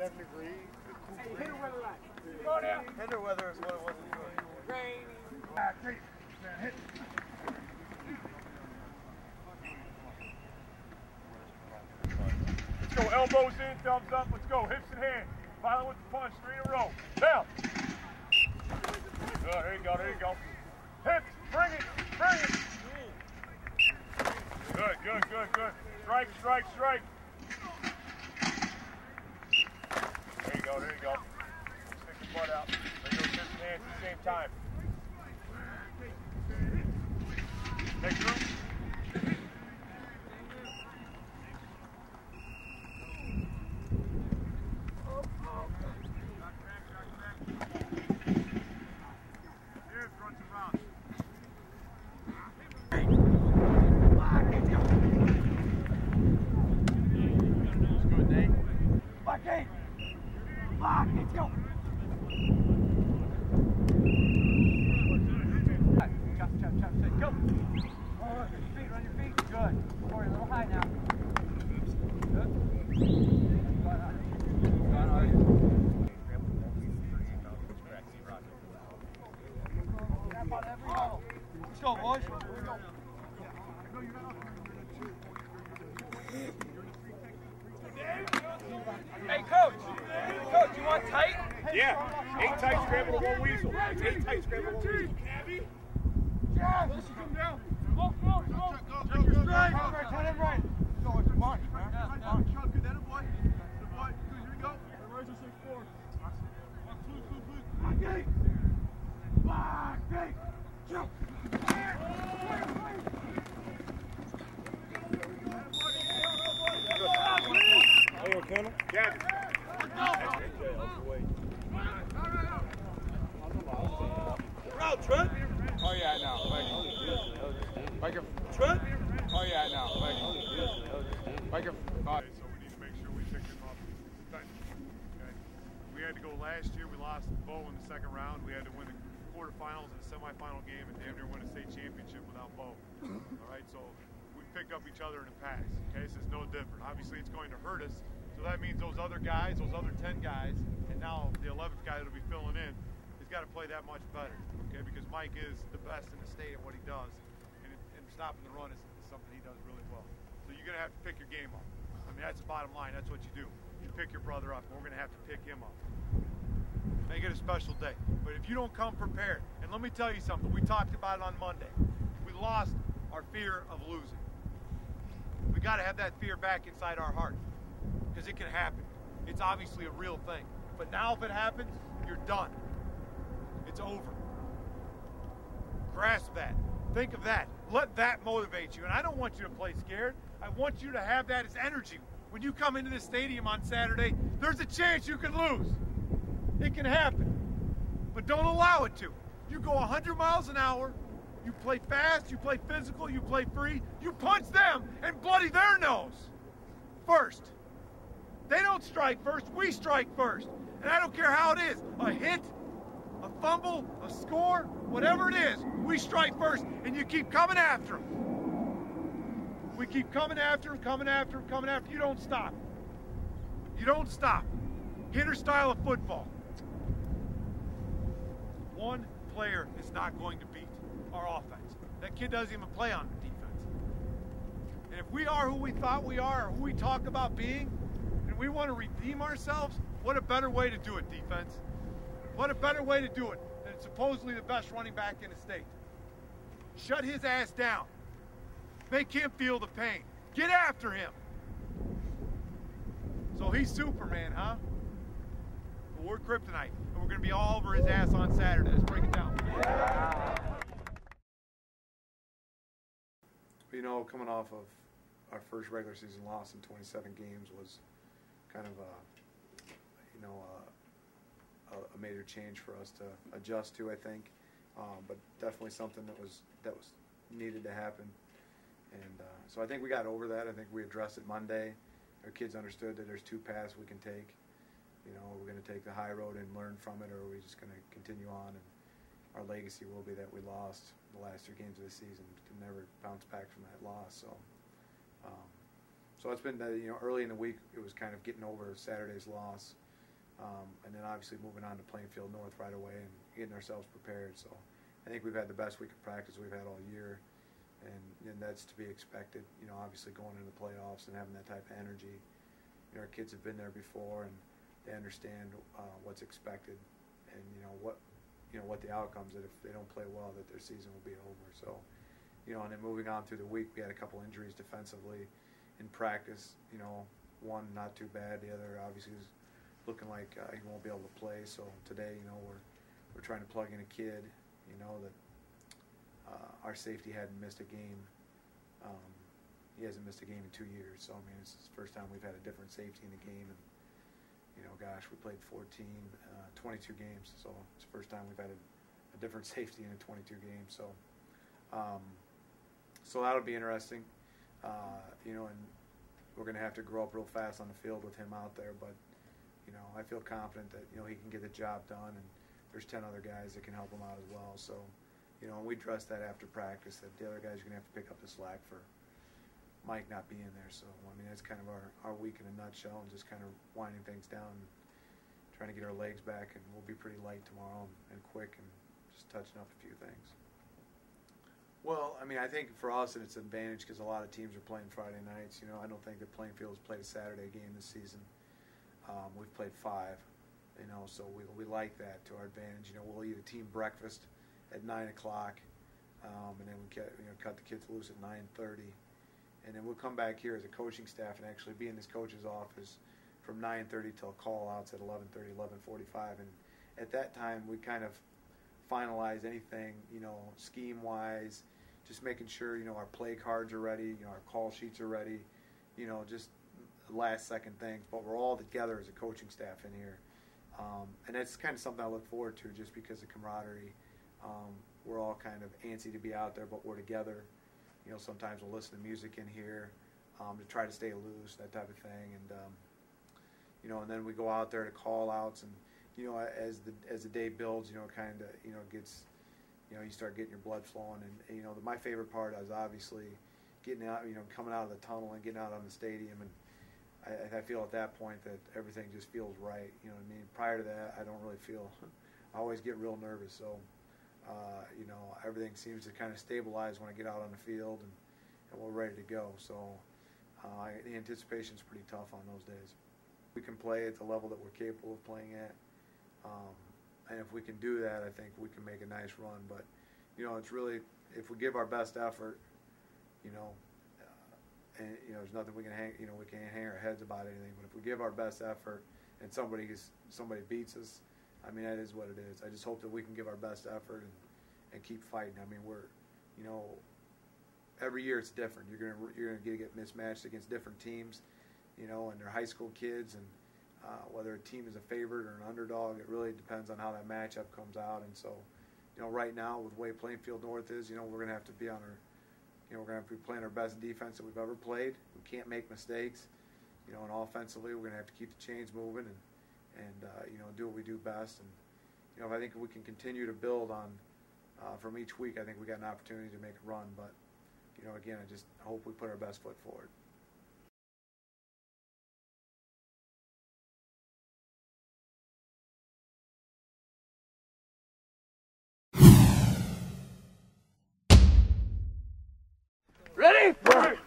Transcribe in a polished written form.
70 degrees. Hey, hitter weather line. Go down. Hitter weather is what it was before. Rainy. Great. Hit. Let's go. Elbows in, thumbs up. Let's go. Hips and hands. Violent with the punch. 3 in a row. Down. Good. There you go. There you go. Hips. Bring it. Bring it. Good. Good. Good. Good. Strike. Strike. Strike. There you go. There you go. Stick your butt out. There you go. Hips and hands at the same time. Next room. Let's go, boys. Hey, Coach. Coach, you want tight? Yeah. 8 tight scramble to 1 weasel. 8 tight scramble to 1 weasel. Yeah. Come down. Go. Check your stride. Turn it right. No, it's fine, man. Chuck, good. That a boy. Good boy. Good. Here we go. Raise us 6-4. 1, 2, 2, 3. Back. Jump. Are you okay? Yeah. Route, Trent. Oh yeah, I know. Like a Trent. Oh yeah, I know. Like a. Okay, so we need to make sure we pick him up. Okay. We had to go last year. We lost Bo in the 2nd round. We had to win the quarterfinals and the semifinal game and damn near win a state championship without Bo. All right, so we pick up each other in the pass. Okay, this is no different. Obviously, it's going to hurt us. So that means those other guys, those other 10 guys, and now the 11th guy that'll be filling in, has got to play that much better. Okay, because Mike is the best in the state at what he does, and stopping the run is something he does really well. So you're going to have to pick your game up. I mean, that's the bottom line. That's what you do. You pick your brother up, and we're going to have to pick him up. Make it a special day. But if you don't come prepared, and let me tell you something, we talked about it on Monday. We lost our fear of losing. We got to have that fear back inside our heart, because it can happen. It's obviously a real thing. But now if it happens, you're done. It's over. Grasp that. Think of that. Let that motivate you. And I don't want you to play scared. I want you to have that as energy. When you come into the stadium on Saturday, there's a chance you can lose. It can happen. But don't allow it to. You go 100 miles an hour, you play fast, you play physical, you play free, you punch them and bloody their nose first. They don't strike first, we strike first. And I don't care how it is, a hit, a fumble, a score, whatever it is, we strike first, and you keep coming after them. We keep coming after them, coming after them, coming after them. You don't stop. You don't stop. Hitter style of football. One player is not going to beat our offense. That kid doesn't even play on defense. And if we are who we thought we are, or who we talk about being, and we want to redeem ourselves, what a better way to do it, defense. What a better way to do it than supposedly the best running back in the state. Shut his ass down. Make him feel the pain. Get after him. So he's Superman, huh? But we're kryptonite, and we're going to be all over his ass on Saturday. Let's break it down. You know, coming off of our first regular season loss in 27 games was kind of a major change for us to adjust to, I think, but definitely something that was needed to happen. And so I think we got over that. I think we addressed it Monday. Our kids understood that there's 2 paths we can take. You know, we're going to take the high road and learn from it, or are we just going to continue on? And our legacy will be that we lost the last 3 games of the season, can never bounce back from that loss. So it's been, early in the week it was kind of getting over Saturday's loss. and then obviously moving on to Plainfield North right away and getting ourselves prepared. So I think we've had the best week of practice we've had all year, and that's to be expected. Obviously going into the playoffs and having that type of energy. Our kids have been there before, and they understand what's expected, and what the outcomes, that if they don't play well, that their season will be over. So, and then moving on through the week, we had a couple injuries defensively in practice. One not too bad, the other obviously is looking like he won't be able to play. So today, we're trying to plug in a kid, that our safety hadn't missed a game. He hasn't missed a game in 2 years, so it's the first time we've had a different safety in the game. And gosh, we played 22 games, so it's the first time we've had a different safety in a 22 games. So, so that'll be interesting. And we're going to have to grow up real fast on the field with him out there. But I feel confident that he can get the job done, and there's 10 other guys that can help him out as well. So, and we addressed that after practice, that the other guys are going to have to pick up the slack for Mike not being there. So that's kind of our week in a nutshell, and just kind of winding things down and trying to get our legs back, and we'll be pretty light tomorrow and quick and just touching up a few things. Well, I think for us it's an advantage because a lot of teams are playing Friday nights. I don't think that Plainfield has played a Saturday game this season. We've played 5, so we like that to our advantage. We'll eat a team breakfast at 9 o'clock, and then we cut the kids loose at 9:30. And then we'll come back here as a coaching staff and actually be in this coach's office from 9:30 till call-outs at 11:30, 11:45. And at that time, we kind of finalize anything, scheme-wise, just making sure, our play cards are ready, our call sheets are ready, just last-second things. But we're all together as a coaching staff in here. And that's kind of something I look forward to just because of camaraderie. We're all kind of antsy to be out there, but we're together. Sometimes we'll listen to music in here to try to stay loose, that type of thing, and and then we go out there to call outs, and as the day builds, kind of gets, you start getting your blood flowing, and my favorite part is obviously getting out, coming out of the tunnel and getting out on the stadium, and I feel at that point that everything just feels right. Prior to that, I don't really feel. I always get real nervous, so. Everything seems to kind of stabilize when I get out on the field, and we're ready to go. So the anticipation is pretty tough on those days. We can play at the level that we're capable of playing at, and if we can do that, I think we can make a nice run. But it's really, if we give our best effort, and there's nothing we can hang, we can't hang our heads about anything. But if we give our best effort and somebody beats us, that is what it is. I just hope that we can give our best effort and keep fighting. We're, every year it's different. You're gonna get mismatched against different teams, and they're high school kids, and whether a team is a favorite or an underdog, it really depends on how that matchup comes out. And so, right now with the way Plainfield North is, we're gonna have to be on our, we're gonna have to be playing our best defense that we've ever played. We can't make mistakes, and offensively we're gonna have to keep the chains moving and do what we do best. And I think we can continue to build on from each week. I think we got an opportunity to make a run, but again, I just hope we put our best foot forward. Ready?